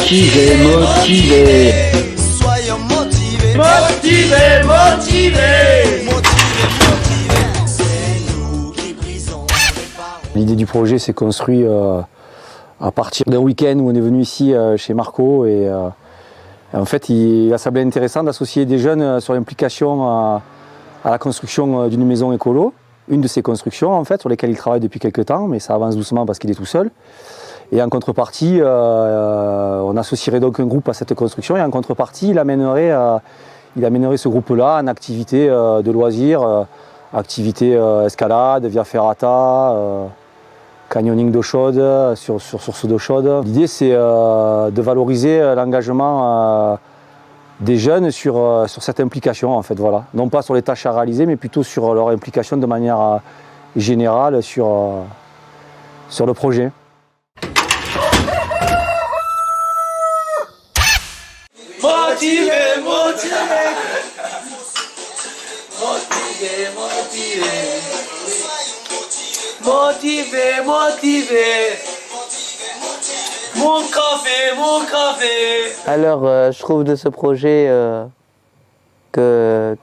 motivé, motivé. Soyons motivés. Motivé, motivé. C'est nous qui brisons les barreaux. L'idée du projet s'est construite à partir d'un week-end où on est venu ici chez Marco et en fait il a semblé intéressant d'associer des jeunes sur l'implication à la construction d'une maison écolo, une de ces constructions en fait sur lesquelles il travaille depuis quelques temps, mais ça avance doucement parce qu'il est tout seul. Et en contrepartie, on associerait donc un groupe à cette construction et en contrepartie il amènerait ce groupe-là en activité de loisirs, activité escalade, via ferrata, canyoning d'eau chaude, sur source d'eau chaude. L'idée c'est de valoriser l'engagement des jeunes sur cette implication en fait, voilà. Non pas sur les tâches à réaliser mais plutôt sur leur implication de manière générale sur le projet. Motivé, motivé. Motivé, motivé. Motivé, motivé. Mon café, mon café. Alors, je trouve de ce projet que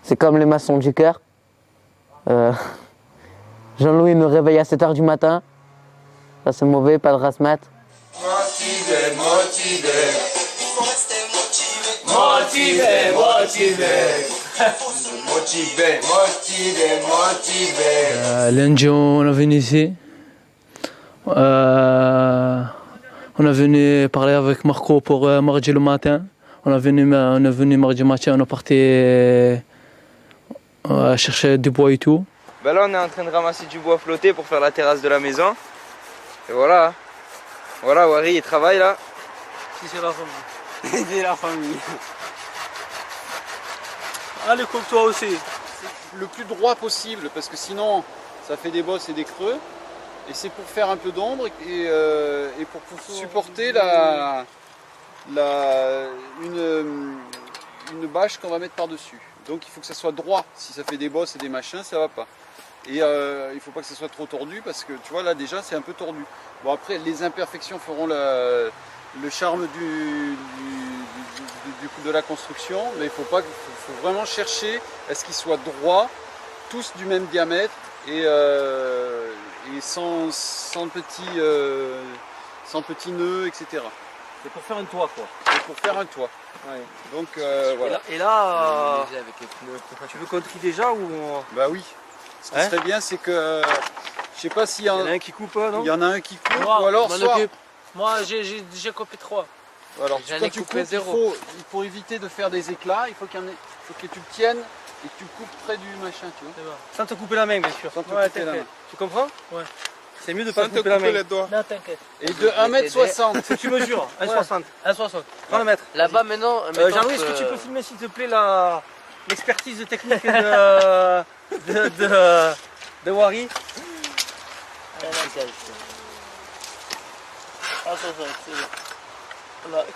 c'est comme les maçons du cœur. Jean-Louis nous réveille à 7 h du matin. Ça c'est mauvais, pas de race-mat. Motivé, motivé. Faut rester motivé. Motivé, motivé. Motivé, motivé, motivé. Lundi, on est venu ici. On est venu parler avec Marco pour mardi le matin. On est venu mardi matin, on est parti chercher du bois et tout. Bah là on est en train de ramasser du bois flotté pour faire la terrasse de la maison. Et voilà. Voilà, Wari il travaille là. Si c'est la famille. C'est la famille. Allez, comme toi aussi. Le plus droit possible parce que sinon ça fait des bosses et des creux et c'est pour faire un peu d'ombre et pour supporter une bâche qu'on va mettre par dessus. Donc il faut que ça soit droit. Si ça fait des bosses et des machins, ça va pas. Et il faut pas que ça soit trop tordu parce que tu vois là déjà c'est un peu tordu. Bon après les imperfections feront le charme de la construction, mais il faut vraiment chercher à ce qu'il soit droit, tous du même diamètre et sans petits nœuds, etc. C'est pour faire un toit quoi. C'est pour faire un toit. Ouais. Donc voilà. Et là, tu veux contrer déjà ou... Bah oui. Ce qui serait bien c'est que je sais pas s'il y en a un qui coupe, non? Il y en a un qui coupe Moi, ou alors soit... Moi j'ai déjà coupé 3. Alors J'en quand ai tu coupé coupes, 0. pour éviter de faire des éclats, il faut que tu le tiennes et que tu le coupes près du machin, tu vois. Sans te couper la main, bien sûr. Sans te couper la main. Tu comprends? Ouais. C'est mieux de pas te couper la main. les doigts. Non, t'inquiète. Et de 1,60 m. Tu mesures 1,60. 1,60. Prends le mètre. Là-bas maintenant. Jean-Louis, est-ce que tu peux filmer s'il te plaît l'expertise technique de Wari?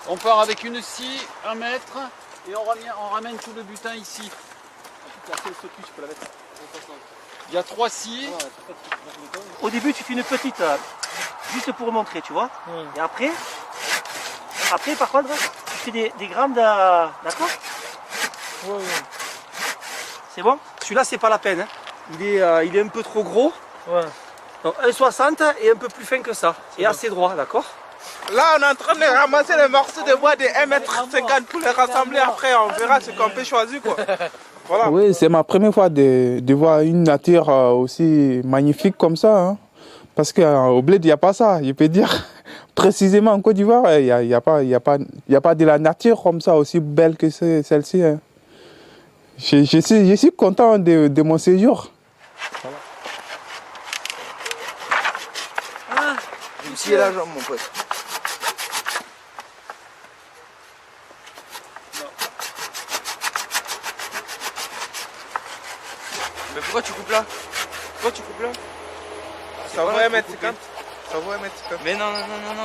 On part avec une scie, 1 mètre, et on ramène tout le butin ici. Il y a 3 scies. Au début, tu fais une petite, juste pour montrer, tu vois. Et après, par contre, tu fais des grammes d'accord. C'est bon. Celui-là, c'est pas la peine. Hein. Il est un peu trop gros. Donc 1,60 et un peu plus fin que ça. Et assez droit, d'accord. Là on est en train de ramasser les morceaux de bois de 1,50 m pour les rassembler après, on verra ce qu'on peut choisir quoi. Voilà. Oui, c'est ma première fois de voir une nature aussi magnifique comme ça. Hein. Parce qu'au bled, il n'y a pas ça, je peux dire. Précisément en Côte d'Ivoire, il n'y a pas de la nature comme ça, aussi belle que celle-ci. Hein. Je suis content de mon séjour. Voilà. Je me suis la jambe mon pote. Mais pourquoi tu coupes là? Pourquoi tu coupes là? Ça vaut 1,50 m. Ça vaut 1,50 m. Mais non,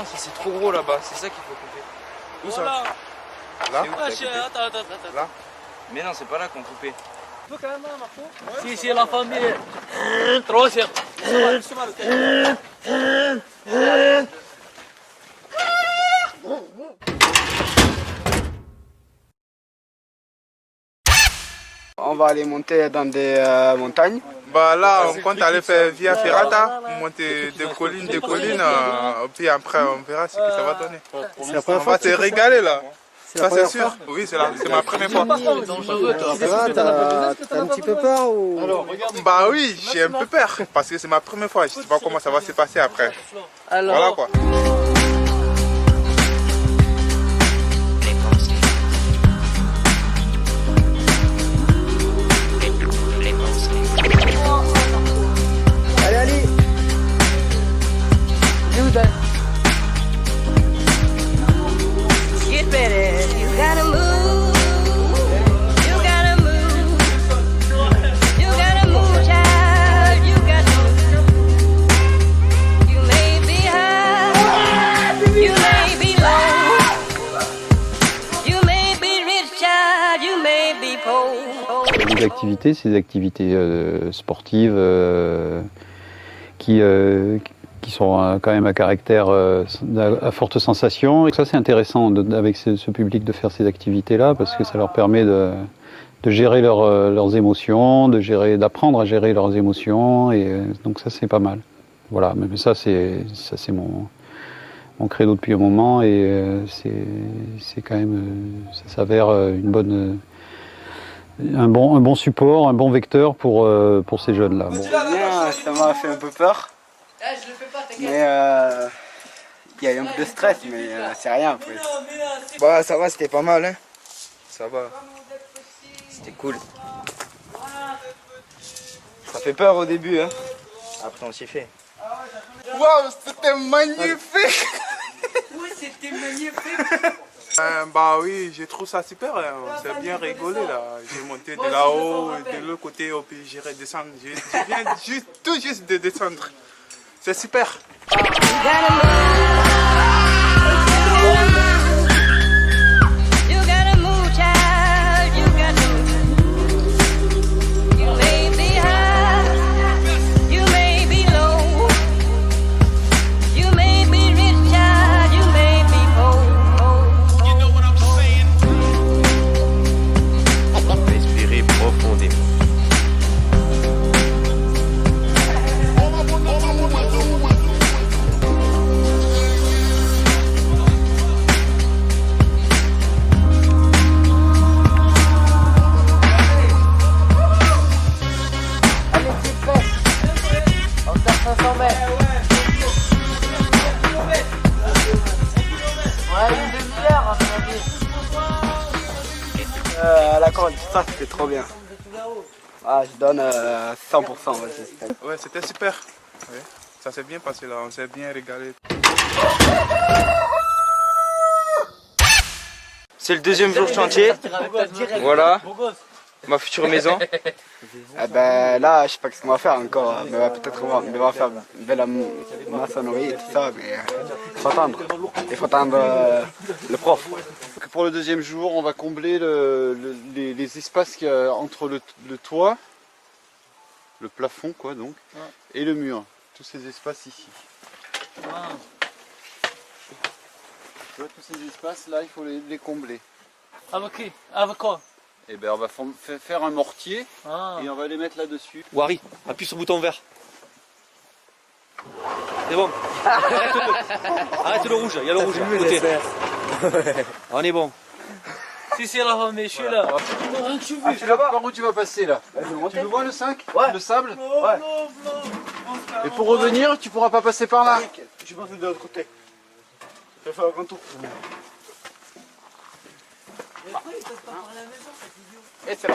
ça c'est trop gros là-bas, c'est ça qu'il faut couper. Où ça? Là? Attends. Là? Mais non, c'est pas là qu'on coupait. Tu peux quand même, Marco? Si, la famille. Trop cher. On va aller monter dans des montagnes. Bah là, on compte aller faire Via Ferrata, monter des collines, puis après on verra ce que ça va donner. On va se régaler là. Ça c'est sûr. Oui, c'est ma première fois. T'as un petit peu peur ou... Bah oui, j'ai un peu peur parce que c'est ma première fois. Je sais pas comment ça va se passer après. Voilà quoi. Allez, allez. Get ready, you gotta move, you gotta move, you gotta move, child, you got to move. You may be high, you may be low, you may be rich, child, you may be poor. Les activités, c'est des activités sportives qui sont quand même à caractère à forte sensation. Et ça, c'est intéressant avec ce public de faire ces activités-là parce que ça leur permet de gérer leurs émotions, d'apprendre à gérer leurs émotions. Et donc ça, c'est pas mal. Voilà, mais ça, c'est mon credo depuis un moment et c'est quand même, ça s'avère un bon support, un bon vecteur pour ces jeunes-là. Bon. Bien, ça m'a fait un peu peur. Mais il y a eu un peu de stress, mais c'est rien après. Bah ça va, c'était pas mal, hein. Ça va. C'était cool. Ça fait peur au début, hein. Après on s'y fait. Waouh, c'était magnifique. Oui, c'était magnifique. Bah oui, j'ai trouvé ça super, hein. On s'est bien rigolé là. J'ai monté de là-haut, de l'autre côté, puis j'irai descendre. Je viens tout juste de descendre. C'est super. Respirez profondément. La corde, ça c'était trop bien. Ah, je donne 100%. Ouais, c'était super. Ouais. Ça s'est bien passé là, on s'est bien régalé. C'est le deuxième jour de chantier. Voilà. Ma future maison. Ah ben là, je sais pas ce qu'on va faire encore. Mais peut-être on va faire de la maçonnerie et tout ça. Mais il faut attendre. Il faut attendre le prof. Pour le deuxième jour, on va combler les espaces qu'il y a entre le toit, le plafond quoi donc, et le mur. Tous ces espaces ici. Tu vois, tous ces espaces là, il faut les combler. Avec quoi? Et ben on va faire un mortier et on va les mettre là-dessus. Wari, appuie sur le bouton vert. C'est bon. Arrête le rouge, il y a le rouge à côté. On est bon. Si, là, mais je suis là. Ah, tu vas par où tu vas passer là? Tu le vois le 5? Le sable? Et pour revenir, tu pourras pas passer par là. Je pense de l'autre côté. Je vais faire un grand tour. Et c'est bon.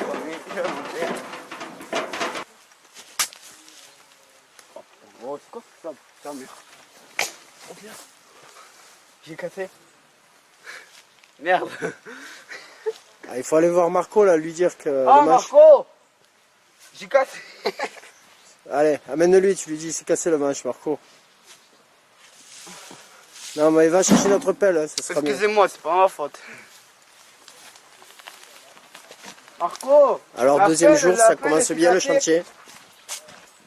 Oh, c'est quoi ça? C'est un mur. J'ai cassé. Merde. Il faut aller voir Marco là, lui dire que. Oh Marco! J'ai cassé. Allez, amène-le, tu lui dis c'est cassé le manche, Marco. Non, mais il va chercher notre pelle, hein, ça sera mieux. Excusez-moi, c'est pas ma faute. Marco! Alors, deuxième jour, ça commence bien le chantier.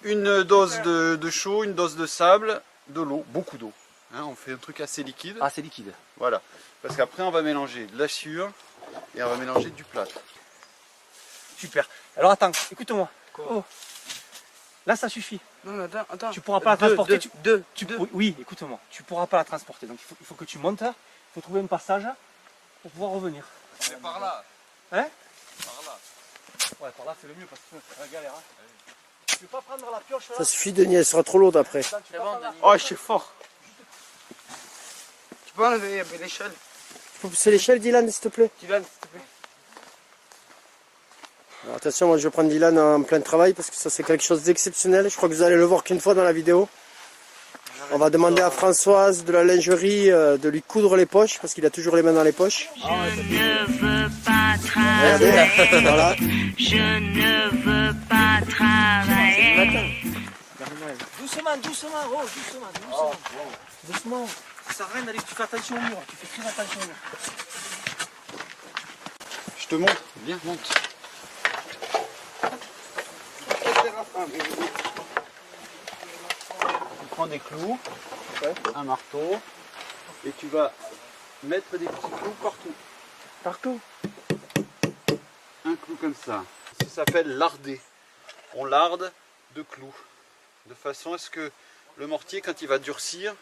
Une dose de chaud, une dose de sable, de l'eau, beaucoup d'eau. Hein, on fait un truc assez liquide. Ah, c'est liquide. Voilà. Parce qu'après, on va mélanger de la sciure et on va mélanger du plâtre. Super. Alors attends, écoute-moi. Oh. Là, ça suffit. Non, attends. Tu pourras pas la transporter. Oui, écoute-moi. Tu pourras pas la transporter. Donc il faut que tu montes. Il faut trouver un passage pour pouvoir revenir. C'est par là. Hein? Par là. Ouais, par là c'est le mieux parce que c'est la galère. Hein. Tu peux pas prendre la pioche là? Ça suffit, Denis, elle sera trop lourde après. Oh, je suis fort. Tu peux enlever l'échelle? Tu peux pousser l'échelle, Dylan, s'il te plaît? Dylan, s'il te plaît. Alors, attention, moi je vais prendre Dylan en plein travail parce que ça c'est quelque chose d'exceptionnel. Je crois que vous allez le voir qu'une fois dans la vidéo. On va demander à Françoise de la lingerie de lui coudre les poches parce qu'il a toujours les mains dans les poches. Je ne veux pas Regardez, travailler. voilà. Je ne veux pas travailler. Doucement, oh, doucement. Doucement. Ça sert à rien d'aller, tu fais attention au mur, tu fais très attention au mur. Je te montre. Viens, monte. Tu prends des clous, un marteau, et tu vas mettre des petits clous partout. Partout. Un clou comme ça. Ça s'appelle larder. On larde de clous. De façon à ce que le mortier, quand il va durcir,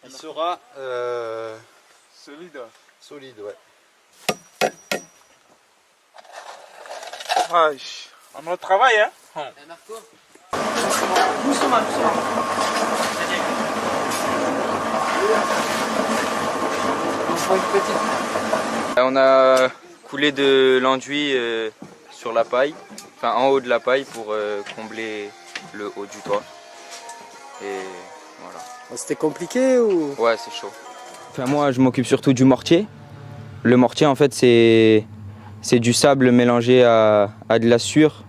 il sera solide, ouais. Ah, on a travail, hein. Doucement. On a coulé de l'enduit sur la paille, enfin en haut de la paille pour combler le haut du toit. Et voilà. C'était compliqué ou? Ouais, c'est chaud. Enfin, moi, je m'occupe surtout du mortier. Le mortier, en fait, c'est du sable mélangé à de la sueur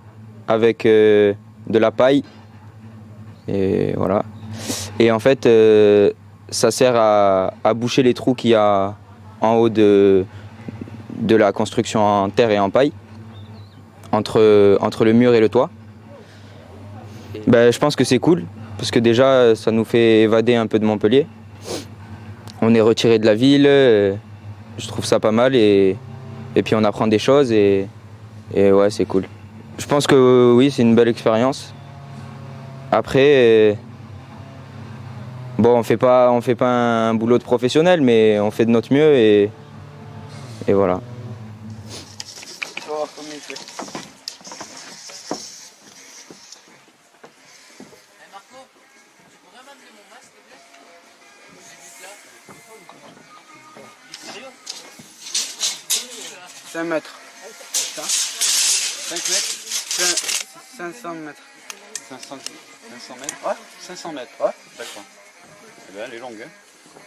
avec de la paille. Et voilà. Et en fait, ça sert à boucher les trous qu'il y a en haut de la construction en terre et en paille, entre le mur et le toit. Ben, je pense que c'est cool, parce que déjà, ça nous fait évader un peu de Montpellier. On est retiré de la ville, je trouve ça pas mal, et puis on apprend des choses, et ouais, c'est cool. Je pense que oui, c'est une belle expérience. Après, bon, on fait pas un boulot de professionnel, mais on fait de notre mieux, et voilà. C'est 5 mètres. 5 mètres 500 mètres. 500 mètres. Ouais. 500 mètres. Ouais. D'accord. Eh ben, elle est longue, hein.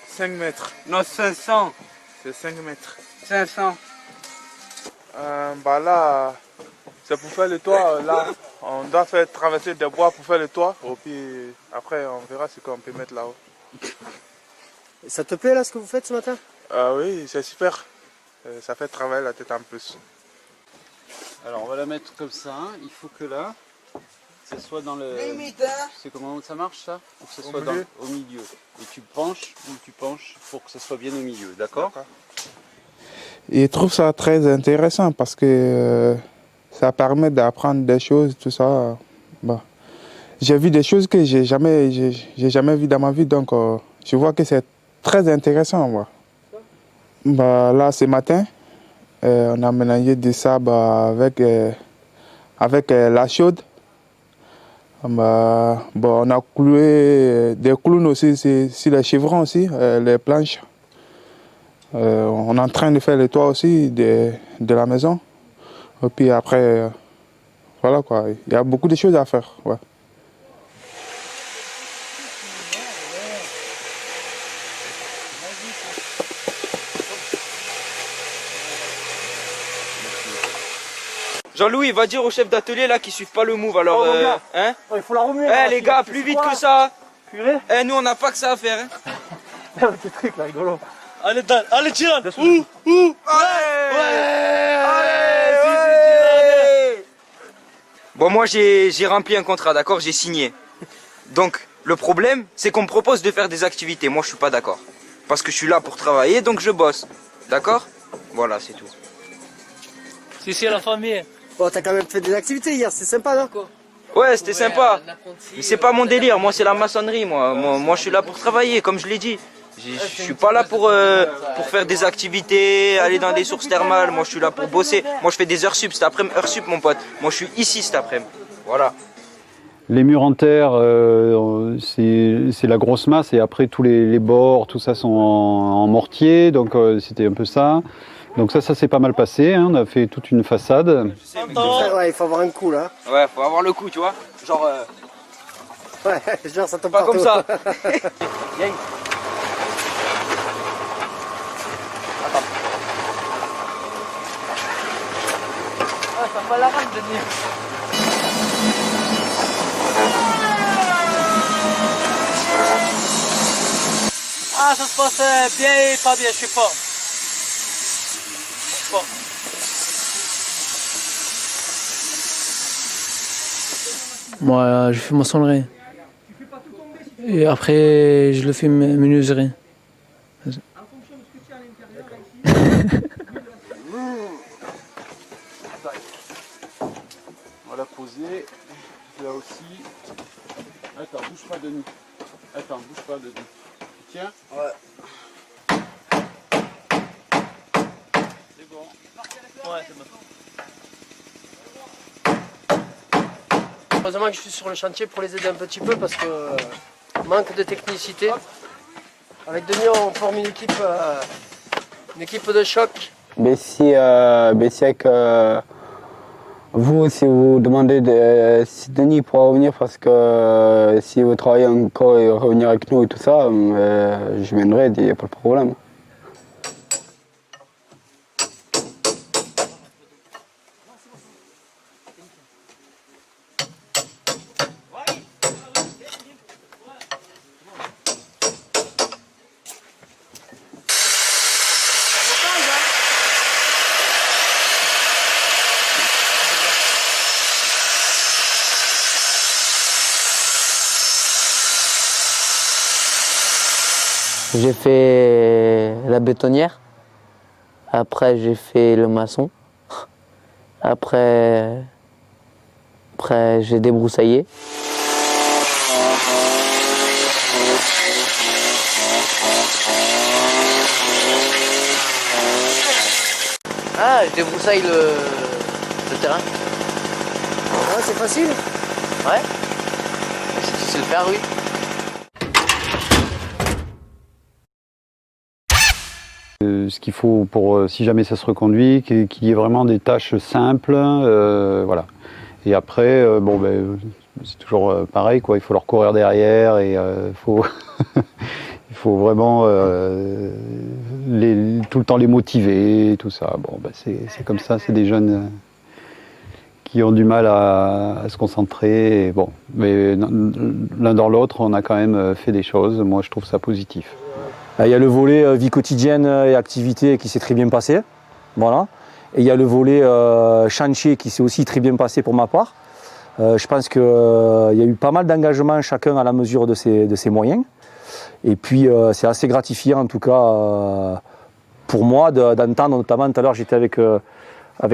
5 mètres. Non, 500. C'est 5 mètres. 500. Bah là, c'est pour faire le toit. Là, on doit faire traverser des bois pour faire le toit. Et puis après, on verra ce qu'on peut mettre là-haut. Et ça te plaît là ce que vous faites ce matin? Oui, c'est super. Ça fait travailler la tête en plus. Alors, on va la mettre comme ça. Hein. Il faut que là, ça soit dans le... C'est comment ça marche, ça? Faut que ça soit au milieu. Et tu penches pour que ça soit bien au milieu, d'accord? Et je trouve ça très intéressant parce que ça permet d'apprendre des choses, tout ça. Bah, j'ai vu des choses que j'ai jamais vues dans ma vie, donc je vois que c'est très intéressant. Moi. Bah, là, ce matin, on a mélangé du sable avec la chaude. Bah, bon, on a cloué des clowns aussi sur les chevrons aussi, les planches. On est en train de faire le toit aussi de la maison. Et puis après, voilà quoi, il y a beaucoup de choses à faire. Ouais. Jean-Louis, va dire au chef d'atelier là qu'ils suivent pas le move alors. Hein? Il faut la remuer. Eh les gars, plus vite que ça. Purée. Eh nous on n'a pas que ça à faire. Hein. Ce truc là, rigolo. Allez, allez, Dylan. Ouais. Bon moi j'ai rempli un contrat, d'accord, j'ai signé. Donc le problème c'est qu'on me propose de faire des activités. Moi je suis pas d'accord. Parce que je suis là pour travailler donc je bosse. D'accord? Voilà, c'est tout. C'est la famille. Bon, t'as quand même fait des activités hier, c'est sympa, non? Ouais, c'était sympa. Mais c'est pas mon délire. Moi, c'est la maçonnerie. Moi, je suis là pour travailler, comme je l'ai dit. Je suis pas là pour faire des activités, aller dans des sources thermales. Moi, je suis là pour bosser. Moi, je fais des heures sup. Cet après-midi, heures sup, mon pote. Moi, je suis ici cet après-midi. Voilà. Les murs en terre, c'est la grosse masse, et après tous les bords, tout ça sont en mortier, donc c'était un peu ça. Donc ça s'est pas mal passé, hein. On a fait toute une façade. Ouais, il faut avoir un coup là. Ouais, faut avoir le coup, tu vois. Genre. Ouais, genre ça tombe pas partout. comme ça. Ah, ça pas la rame, Denis. Ah, ça se passe bien et pas bien, je sais pas. Bon. Moi, je fais maçonnerie. Et après, je le fais menuiserie. On va la poser. Là aussi. Attends, bouge pas Denis. Attends, bouge pas Denis. Tiens. Ouais. C'est bon. Ouais, c'est bon. Heureusement que je suis sur le chantier pour les aider un petit peu parce que manque de technicité. Avec Denis, on forme une équipe de choc. Mais si avec vous, si vous demandez si Denis pourra revenir parce que si vous travaillez encore et revenir avec nous et tout ça, je viendrai, il n'y a pas de problème. J'ai fait la bétonnière. Après, j'ai fait le maçon. Après j'ai débroussaillé. Ah, je débroussaille le terrain. Ah, c'est facile? Ouais. Si tu sais le faire, oui. Ce qu'il faut pour, si jamais ça se reconduit, qu'il y ait vraiment des tâches simples, voilà. Et après, c'est toujours pareil, quoi. Il faut leur courir derrière et il faut vraiment tout le temps les motiver, tout ça. Bon, c'est comme ça, c'est des jeunes qui ont du mal à se concentrer. Et bon, mais l'un dans l'autre, on a quand même fait des choses. Moi, je trouve ça positif. Il y a le volet vie quotidienne et activité qui s'est très bien passé. Voilà. Et il y a le volet chantier qui s'est aussi très bien passé pour ma part. Je pense qu'il y a eu pas mal d'engagement, chacun à la mesure de ses moyens. Et puis c'est assez gratifiant en tout cas pour moi d'entendre, notamment tout à l'heure j'étais avec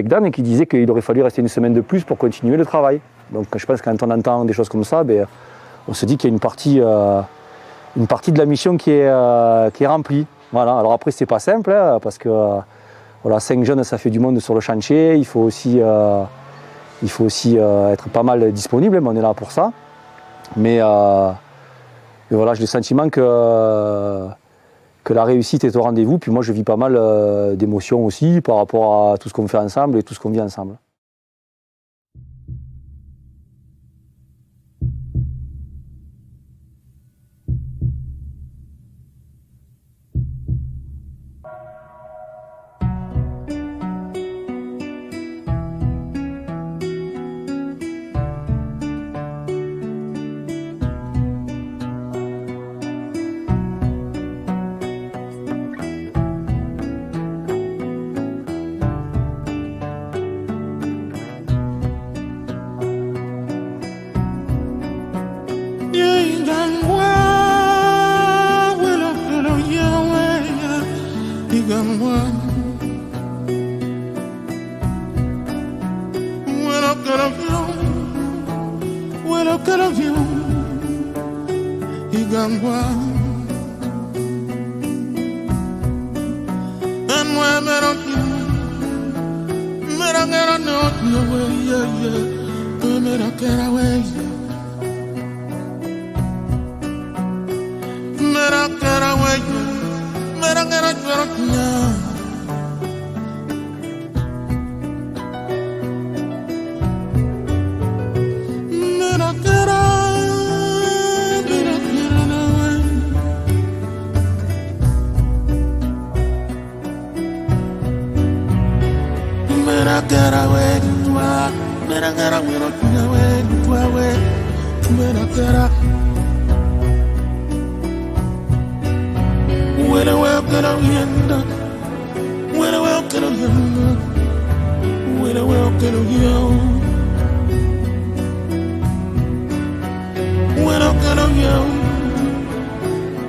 Dan et qui disait qu'il aurait fallu rester une semaine de plus pour continuer le travail. Donc je pense que quand on entend des choses comme ça, on se dit qu'il y a une partie de la mission qui est remplie. Voilà. Alors après, c'est pas simple, hein, parce que voilà, 5 jeunes, ça fait du monde sur le chantier. Il faut aussi être pas mal disponible, mais on est là pour ça. Mais voilà, j'ai le sentiment que la réussite est au rendez-vous. Puis moi, je vis pas mal d'émotions aussi par rapport à tout ce qu'on fait ensemble et tout ce qu'on vit ensemble.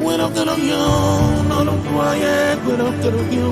Bueno, que lo guió, no lo voy a, bueno, que lo guió.